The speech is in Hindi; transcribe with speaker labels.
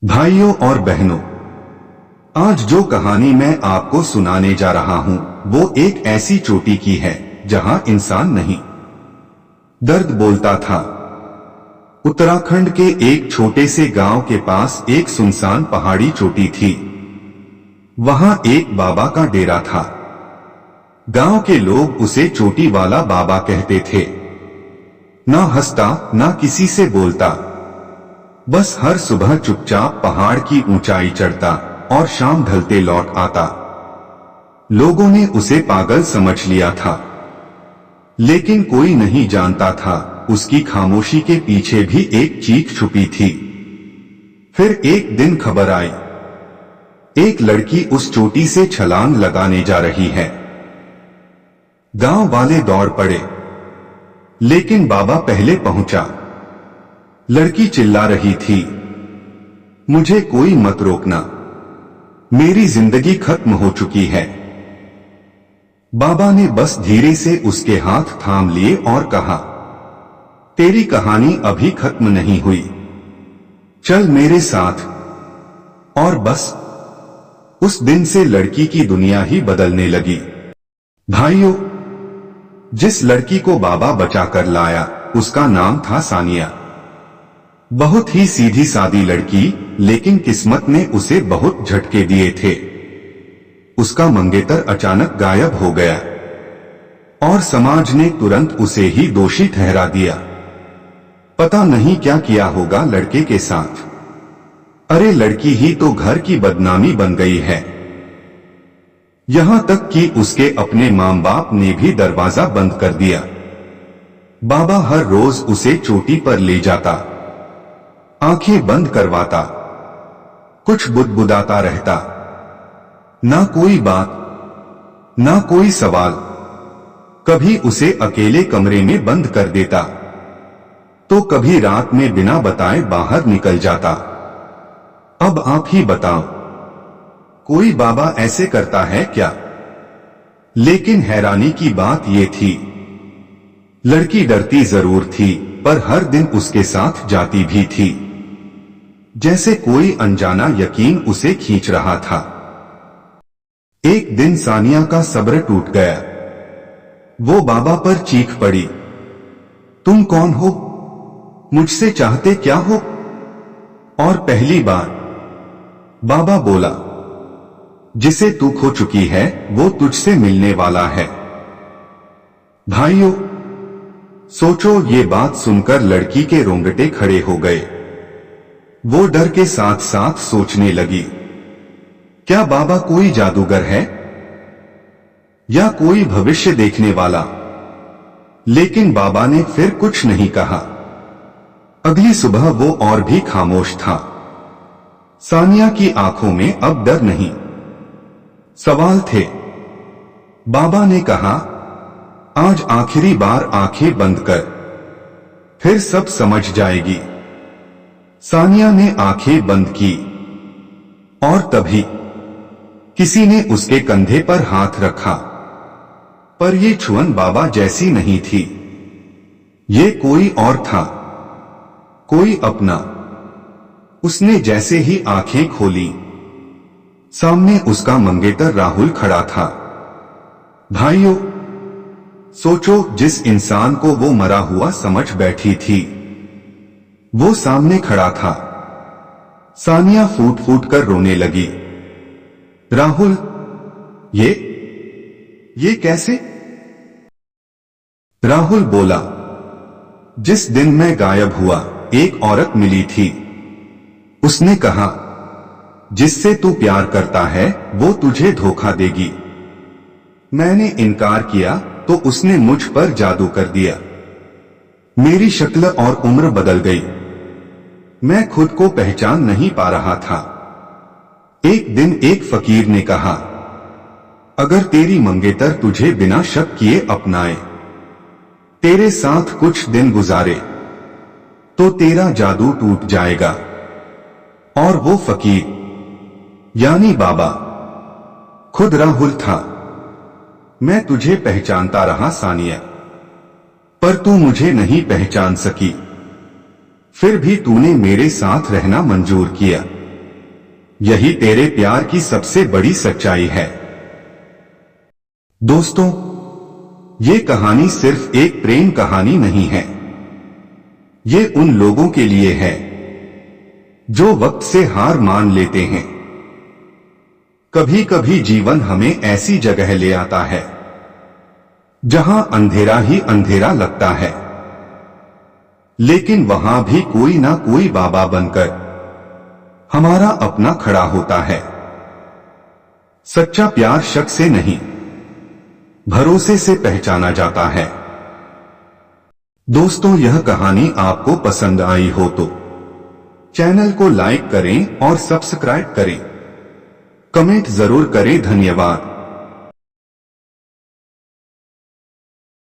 Speaker 1: भाइयों और बहनों, आज जो कहानी मैं आपको सुनाने जा रहा हूं वो एक ऐसी चोटी की है जहां इंसान नहीं, दर्द बोलता था। उत्तराखंड के एक छोटे से गांव के पास एक सुनसान पहाड़ी चोटी थी। वहां एक बाबा का डेरा था। गांव के लोग उसे चोटी वाला बाबा कहते थे। ना हंसता, ना किसी से बोलता, बस हर सुबह चुपचाप पहाड़ की ऊंचाई चढ़ता और शाम ढलते लौट आता। लोगों ने उसे पागल समझ लिया था, लेकिन कोई नहीं जानता था उसकी खामोशी के पीछे भी एक चीख छुपी थी। फिर एक दिन खबर आई, एक लड़की उस चोटी से छलांग लगाने जा रही है। गांव वाले दौड़ पड़े, लेकिन बाबा पहले पहुंचा। लड़की चिल्ला रही थी, मुझे कोई मत रोकना, मेरी जिंदगी खत्म हो चुकी है। बाबा ने बस धीरे से उसके हाथ थाम लिए और कहा, तेरी कहानी अभी खत्म नहीं हुई, चल मेरे साथ। और बस उस दिन से लड़की की दुनिया ही बदलने लगी। भाइयों, जिस लड़की को बाबा बचाकर लाया उसका नाम था सानिया। बहुत ही सीधी सादी लड़की, लेकिन किस्मत ने उसे बहुत झटके दिए थे। उसका मंगेतर अचानक गायब हो गया और समाज ने तुरंत उसे ही दोषी ठहरा दिया। पता नहीं क्या किया होगा लड़के के साथ। अरे लड़की ही तो घर की बदनामी बन गई है। यहां तक कि उसके अपने मां बाप ने भी दरवाजा बंद कर दिया। बाबा हर रोज उसे चोटी पर ले जाता, आंखें बंद करवाता, कुछ बुदबुदाता रहता। ना कोई बात, ना कोई सवाल। कभी उसे अकेले कमरे में बंद कर देता, तो कभी रात में बिना बताए बाहर निकल जाता। अब आप ही बताओ, कोई बाबा ऐसे करता है क्या? लेकिन हैरानी की बात यह थी, लड़की डरती जरूर थी, पर हर दिन उसके साथ जाती भी थी, जैसे कोई अनजाना यकीन उसे खींच रहा था। एक दिन सानिया का सब्र टूट गया। वो बाबा पर चीख पड़ी, तुम कौन हो? मुझसे चाहते क्या हो? और पहली बार बाबा बोला, जिसे तू खो चुकी है वो तुझसे मिलने वाला है। भाइयों, सोचो, ये बात सुनकर लड़की के रोंगटे खड़े हो गए। वो डर के साथ साथ सोचने लगी, क्या बाबा कोई जादूगर है या कोई भविष्य देखने वाला? लेकिन बाबा ने फिर कुछ नहीं कहा। अगली सुबह वो और भी खामोश था। सानिया की आंखों में अब डर नहीं, सवाल थे। बाबा ने कहा, आज आखिरी बार आंखें बंद कर, फिर सब समझ जाएगी। सानिया ने आंखें बंद की और तभी किसी ने उसके कंधे पर हाथ रखा। पर ये छुअन बाबा जैसी नहीं थी। ये कोई और था, कोई अपना। उसने जैसे ही आंखें खोली, सामने उसका मंगेतर राहुल खड़ा था। भाइयों, सोचो, जिस इंसान को वो मरा हुआ समझ बैठी थी, वो सामने खड़ा था। सानिया फूट फूट कर रोने लगी। राहुल, ये कैसे? राहुल बोला, जिस दिन मैं गायब हुआ एक औरत मिली थी। उसने कहा, जिससे तू प्यार करता है वो तुझे धोखा देगी। मैंने इनकार किया तो उसने मुझ पर जादू कर दिया। मेरी शक्ल और उम्र बदल गई। मैं खुद को पहचान नहीं पा रहा था। एक दिन एक फकीर ने कहा, अगर तेरी मंगेतर तुझे बिना शक किए अपनाए, तेरे साथ कुछ दिन गुजारे, तो तेरा जादू टूट जाएगा। और वो फकीर, यानी बाबा, खुद राहुल था। मैं तुझे पहचानता रहा सानिया, पर तू मुझे नहीं पहचान सकी। फिर भी तूने मेरे साथ रहना मंजूर किया। यही तेरे प्यार की सबसे बड़ी सच्चाई है। दोस्तों, ये कहानी सिर्फ एक प्रेम कहानी नहीं है। ये उन लोगों के लिए है जो वक्त से हार मान लेते हैं। कभी कभी जीवन हमें ऐसी जगह ले आता है जहां अंधेरा ही अंधेरा लगता है, लेकिन वहां भी कोई ना कोई बाबा बनकर हमारा अपना खड़ा होता है। सच्चा प्यार शक से नहीं, भरोसे से पहचाना जाता है। दोस्तों, यह कहानी आपको पसंद आई हो तो चैनल को लाइक करें और सब्सक्राइब करें। कमेंट जरूर करें। धन्यवाद।